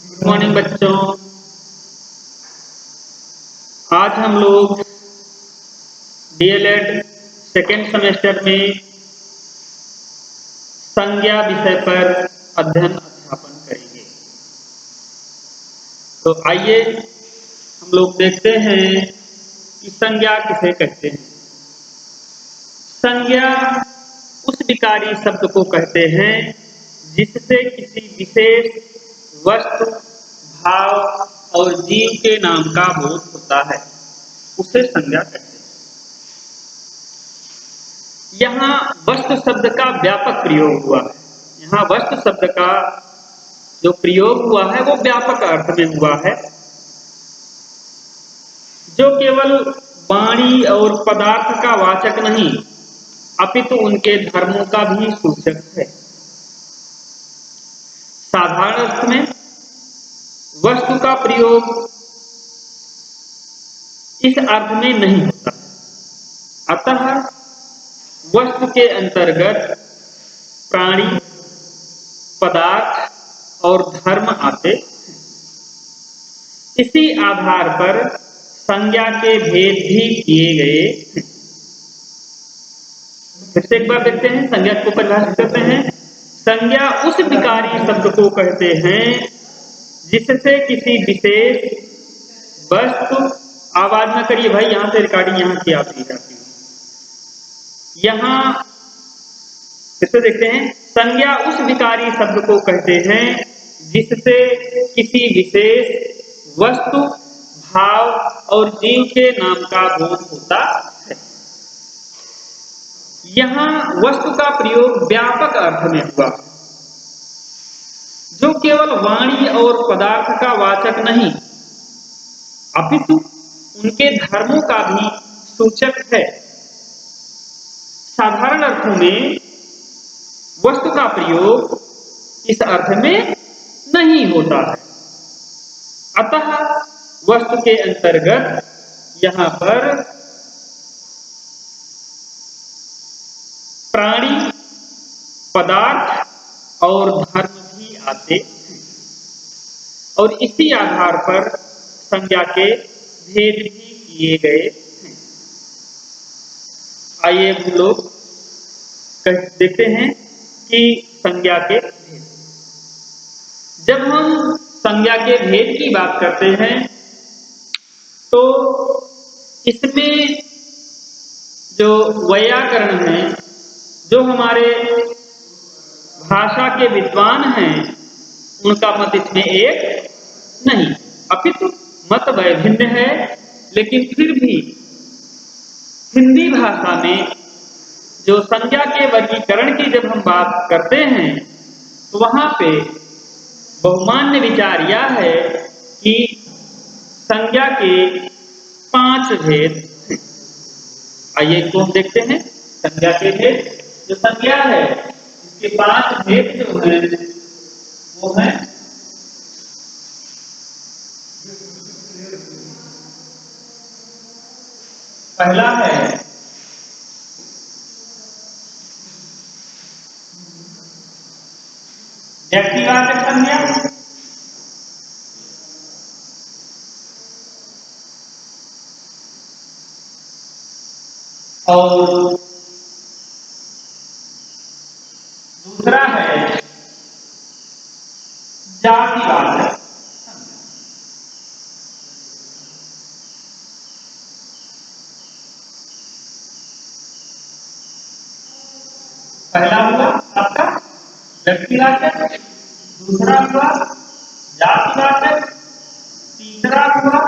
Good morning बच्चों। आज हम लोग डीएलएड सेकेंड सेमेस्टर में संज्ञा विषय पर अध्यापन करेंगे। तो आइए हम लोग देखते हैं कि संज्ञा किसे कहते हैं। संज्ञा उस विकारी शब्द को कहते हैं जिससे किसी विशेष वस्तु, भाव और जीव के नाम का बोध होता है, उसे संज्ञा कहते हैं। यहाँ वस्तु शब्द का व्यापक प्रयोग हुआ है। यहाँ वस्तु शब्द का जो प्रयोग हुआ है वो व्यापक अर्थ में हुआ है, जो केवल वाणी और पदार्थ का वाचक नहीं अपितु उनके धर्मों का भी सूचक है। साधारण अर्थ में वस्तु का प्रयोग इस अर्थ में नहीं होता, अतः वस्तु के अंतर्गत प्राणी, पदार्थ और धर्म आते हैं। इसी आधार पर संज्ञा के भेद भी किए गए हैं। फिर से एक बार देखते हैं, संज्ञा को परिभाषित करते हैं। संज्ञा उस विकारी शब्द को कहते हैं जिससे किसी विशेष वस्तु, आवाज न करिए भाई, यहां से रिकॉर्डिंग यहाँ की आती है। यहाँ फिर से देखते हैं, संज्ञा उस विकारी शब्द को कहते हैं जिससे किसी विशेष वस्तु, भाव और जीव के नाम का बोध होता है। यहाँ वस्तु का प्रयोग व्यापक अर्थ में हुआ, जो केवल वाणी और पदार्थ का वाचक नहीं अपितु उनके धर्मों का भी सूचक है। साधारण अर्थों में वस्तु का प्रयोग इस अर्थ में नहीं होता है, अतः वस्तु के अंतर्गत यहाँ पर प्राणी, पदार्थ और धर्म भी आते हैं और इसी आधार पर संज्ञा के भेद भी किए गए हैं। आइए हम लोग देखते हैं कि संज्ञा के भेद। जब हम संज्ञा के भेद की बात करते हैं तो इसमें जो वैयाकरण है, जो हमारे भाषा के विद्वान हैं, उनका मत इसमें एक नहीं अपितु मत वैभिन्न है। लेकिन फिर भी हिंदी भाषा में जो संज्ञा के वर्गीकरण की जब हम बात करते हैं तो वहां पे बहुमान्य विचार यह है कि संज्ञा के 5 भेद। आइए इनको हम देखते हैं। संज्ञा के भेद, जो संज्ञा है इसके 5 भेद जो है वो है पहला है व्यक्तिवाचक संज्ञा, और दूसरा है जातिवाचक। पहला हुआ आपका व्यक्तिवाचक, दूसरा हुआ जातिवाचक, तीसरा हुआ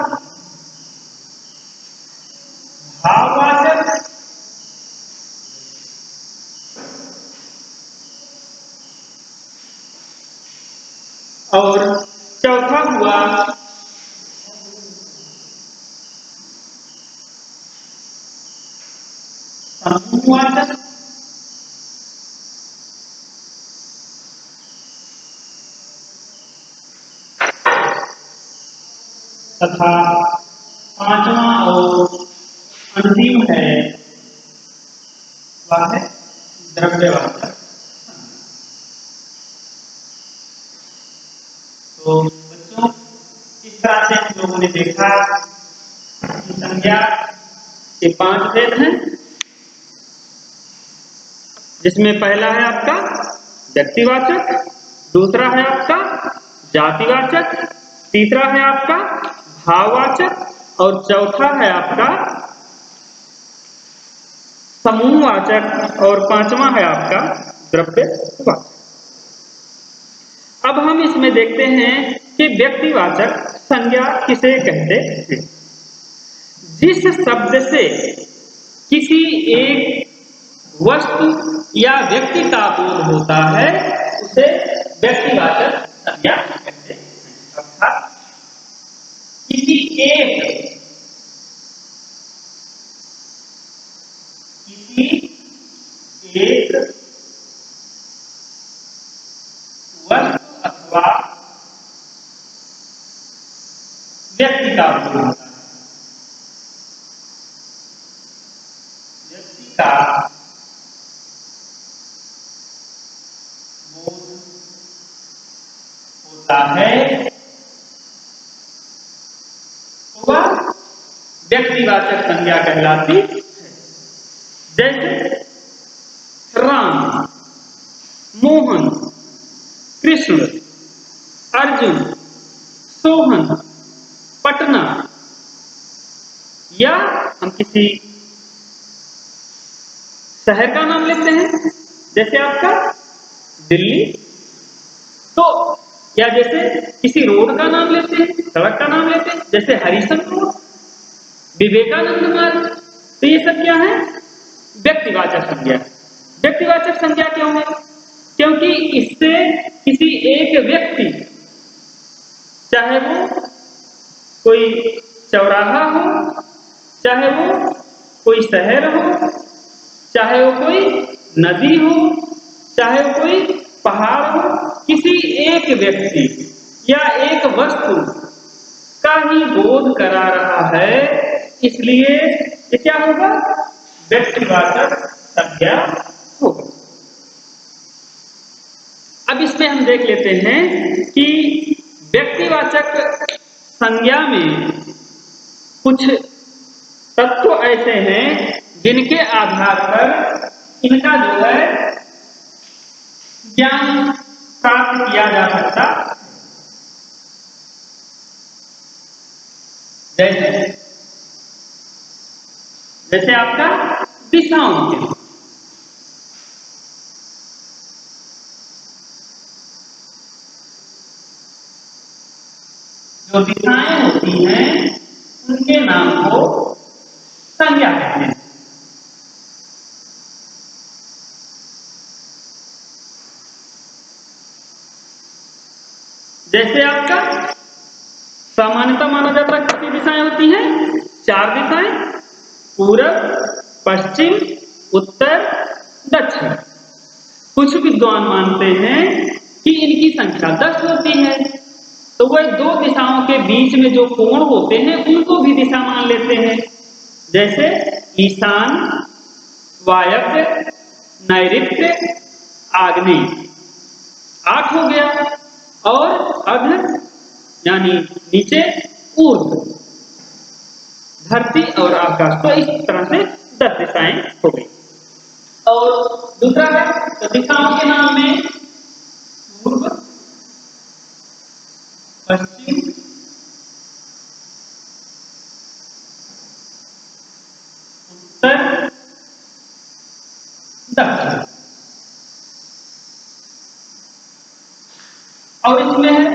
भाववाचक, और चौथा हुआ समूहवाचक। तथा 5वां और अंतिम है वह है द्रव्यवाचक। तो इस तरह से हम लोगों ने देखा कि संज्ञा के 5 भेद हैं, जिसमें पहला है आपका व्यक्तिवाचक, दूसरा है आपका जातिवाचक, तीसरा है आपका भाववाचक और चौथा है आपका समूहवाचक और पांचवा है आपका द्रव्यवाचक। अब हम इसमें देखते हैं कि व्यक्तिवाचक संज्ञा किसे कहते हैं। जिस शब्द से किसी एक वस्तु या व्यक्ति का बोध होता है उसे व्यक्तिवाचक संज्ञा कहते हैं। अर्थात किसी एक वस्तु अथवा व्यक्ति का बोध होता है, व्यक्ति का बोध होता है तो वह व्यक्तिवाचक संज्ञा कहलाती है। जैसे राम, मोहन, कृष्ण, अर्जुन, सोहन, पटना, या हम किसी शहर का नाम लेते हैं जैसे आपका दिल्ली, तो या जैसे किसी रोड का नाम लेते हैं, सड़क का नाम लेते हैं जैसे हरिशन रोड, विवेकानंद मार्ग, तो ये सब क्या है व्यक्तिवाचक संज्ञा। व्यक्तिवाचक संज्ञा क्यों है? क्योंकि इससे किसी एक व्यक्ति, चाहे वो कोई चौराहा हो, चाहे वो कोई शहर हो, चाहे वो कोई नदी हो, चाहे वो कोई पहाड़ हो, किसी एक व्यक्ति या एक वस्तु का ही बोध करा रहा है, इसलिए ये क्या होगा व्यक्तिवाचक संज्ञा होगा। अब इसमें हम देख लेते हैं कि व्यक्तिवाचक संज्ञा में कुछ तत्व ऐसे हैं जिनके आधार पर इनका जो है ज्ञान प्राप्त किया जा सकता। जैसे आपका दिशाओं के, जो दिशाएं होती हैं उनके नाम को संज्ञा कहते हैं। जैसे आपका सामान्यतः माना जाता है कितनी दिशाएं होती हैं? 4 दिशाएं, पूरब, पश्चिम, उत्तर, दक्षिण। कुछ विद्वान मानते हैं कि इनकी संख्या 10 होती है, तो वह 2 दिशाओं के बीच में जो कोण होते हैं उनको भी दिशा मान लेते हैं। जैसे ईशान, वायव्य, नैऋत्य, आग्नेय, 8 हो गया, और अध यानी नीचे, ऊर्ध्व, धरती और आकाश, तो इस तरह से 10 दिशाएं हो गई। और दूसरा है तो दिशाओं के नाम में पूर्व, पश्चिम, उत्तर, दक्षिण, और इसमें है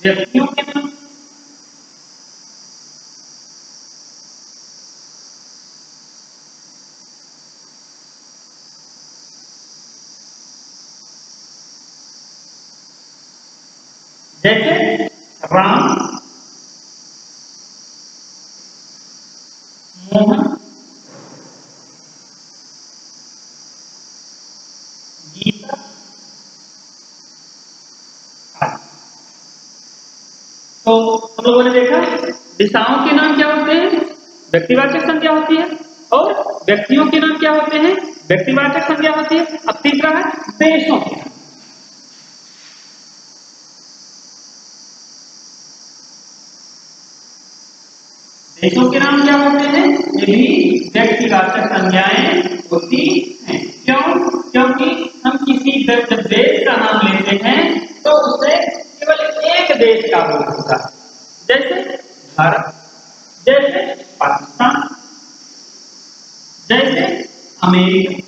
व्यक्तियों के नाम। जैसे राम, मोहन, गीता, आदि। तो हम लोगों ने देखा दिशाओं के नाम क्या होते हैं? व्यक्तिवाचक संज्ञा होती है। और व्यक्तियों के नाम क्या होते हैं? व्यक्तिवाचक संज्ञा होती है। अब तीसरा है देशों के नाम। देशों के नाम क्या होते हैं? ये भी व्यक्तिवाचक संज्ञाएं होती हैं। क्यों? क्योंकि हम किसी देश का नाम लेते हैं तो उससे केवल एक देश का बोध होता है, जैसे भारत, जैसे पाकिस्तान, जैसे अमेरिका,